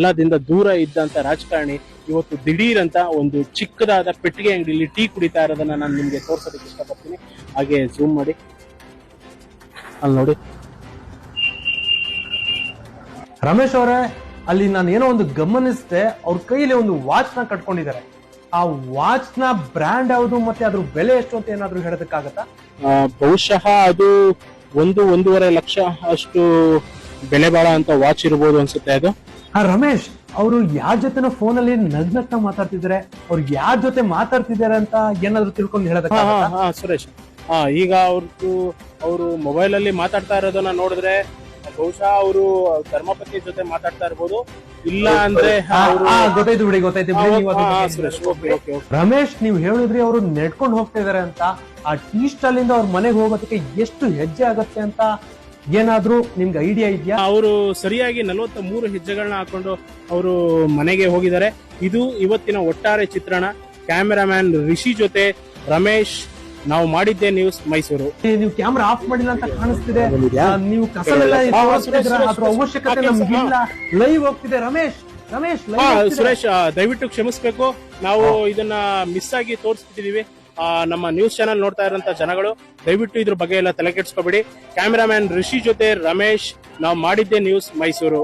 ಎಲ್ಲದಿಂದ ದೂರ ಇದ್ದಂತ ರಾಜಕಾರಣಿ ಇವತ್ತು ದಿಢೀರ್ ಅಂತ ಒಂದು ಚಿಕ್ಕದಾದ ಪೆಟ್ಟಿಗೆ ಅಂಗಡಿಯಲ್ಲಿ ಟೀ ಕುಡಿತಾ ಇರೋದನ್ನ ನಾನು ನಿಮ್ಗೆ ತೋರ್ಸೋದಕ್ಕೆ ಇಷ್ಟಪಡ್ತೀನಿ. ಹಾಗೆ ಜೂಮ್ ಮಾಡಿ ಅಲ್ಲಿ ನೋಡಿ. ರಮೇಶ್ ಅವರೇ, ಅಲ್ಲಿ ನಾನು ಏನೋ ಒಂದು ಗಮನಿಸಿದೆ, ಅವ್ರ ಕೈಯಲ್ಲಿ ಒಂದು ವಾಚ್ ನ ಕಟ್ಕೊಂಡಿದ್ದಾರೆ. ಆ ವಾಚ್ ನ ಬ್ರ್ಯಾಂಡ್ ಯಾವುದು ಮತ್ತೆ ಅದ್ರ ಬೆಲೆ ಎಷ್ಟು ಅಂತ ಏನಾದ್ರು ಹೇಳೋದಕ್ಕಾಗತ್ತಾ? ಬಹುಶಃ ಅದು 1-1.5 ಲಕ್ಷ ಅಷ್ಟು ಬೆಲೆ ಬಾಳ ಅಂತ ವಾಚ್ ಇರಬಹುದು ಅನ್ಸುತ್ತೆ ಅದು. ರಮೇಶ್ ಅವರು ಯಾರ ಜೊತೆನೋ ಫೋನ್ ಅಲ್ಲಿ ನಗ್ನಗ್ತಾ ಮಾತಾಡ್ತಿದ್ದಾರೆ, ಅವ್ರು ಯಾರ ಜೊತೆ ಮಾತಾಡ್ತಿದ್ದಾರೆ ಅಂತ ಏನಾದ್ರು ತಿಳ್ಕೊಂಡು ಹೇಳೋದಕ್ಕಾಗತ್ತಾ? ಸುರೇಶ್, ಈಗ ಅವರು ಮೊಬೈಲ್ ಅಲ್ಲಿ ಮಾತಾಡ್ತಾ ಇರೋದನ್ನ ನೋಡಿದ್ರೆ ಬಹುಶಃ ಅವರು ಧರ್ಮಪತ್ನಿ ಜೊತೆ ಮಾತಾಡ್ತಾ ಇರ್ಬೋದು, ಇಲ್ಲ ಅಂದ್ರೆ ಗೊತ್ತಾಯ್ತು ಬಿಡಿ. ರಮೇಶ್, ನೀವು ಹೇಳಿದ್ರಿ ಅವರು ನೆಡ್ಕೊಂಡು ಹೋಗ್ತಾ ಇದಾರೆ ಅಂತ. ಆ ಟೀ ಸ್ಟಾಲ್ ಇಂದ ಅವ್ರ ಮನೆಗೆ ಹೋಗೋದಕ್ಕೆ ಎಷ್ಟು ಹೆಜ್ಜೆ ಆಗತ್ತೆ ಅಂತ ಏನಾದ್ರೂ ನಿಮ್ಗೆ ಐಡಿಯಾ ಇದೆಯಾ? ಅವರು ಸರಿಯಾಗಿ 43 ಹೆಜ್ಜೆಗಳನ್ನ ಹಾಕೊಂಡು ಅವರು ಮನೆಗೆ ಹೋಗಿದ್ದಾರೆ. ಇದು ಇವತ್ತಿನ ಒಟ್ಟಾರೆ ಚಿತ್ರಣ. ಕ್ಯಾಮೆರಾಮ್ಯಾನ್ ರಿಷಿ ಜೊತೆ ರಮೇಶ್, ನಾವು ಮಾಡಿದ್ದೆ ನ್ಯೂಸ್ ಮೈಸೂರು. ನೀವು ಕ್ಯಾಮ್ರಾ ಆಫ್ ಮಾಡಿಲ್ಲ ಅಂತ ಕಾಣಿಸ್ತಿದೆ, ನೀವು ಕಸಲೆಲ್ಲ ಅದ್ರ ಅವಶ್ಯಕತೆ ನಮ್ಗಿಲ್ಲ. ಲೈವ್ ಹೋಗ್ತಿದೆ ರಮೇಶ್. ಸುರೇಶ್, ದಯವಿಟ್ಟು ಕ್ಷಮಿಸ್ಬೇಕು, ನಾವು ಇದನ್ನ ಮಿಸ್ ಆಗಿ ತೋರಿಸ್ತಿದೀವಿ. ನಮ್ಮ ನ್ಯೂಸ್ ಚಾನೆಲ್ ನೋಡ್ತಾ ಇರೋಂತ ಜನಗಳು ದಯವಿಟ್ಟು ಇದ್ರ ಬಗ್ಗೆ ಎಲ್ಲ ತಲೆ ಕೆಡಿಸ್ಕೋಬೇಡಿ. ಕ್ಯಾಮೆರಾಮ್ಯಾನ್ ರಿಷಿ ಜೊತೆ ರಮೇಶ್, ನಾವು ಮಾಡಿದ್ದೆ ನ್ಯೂಸ್ ಮೈಸೂರು.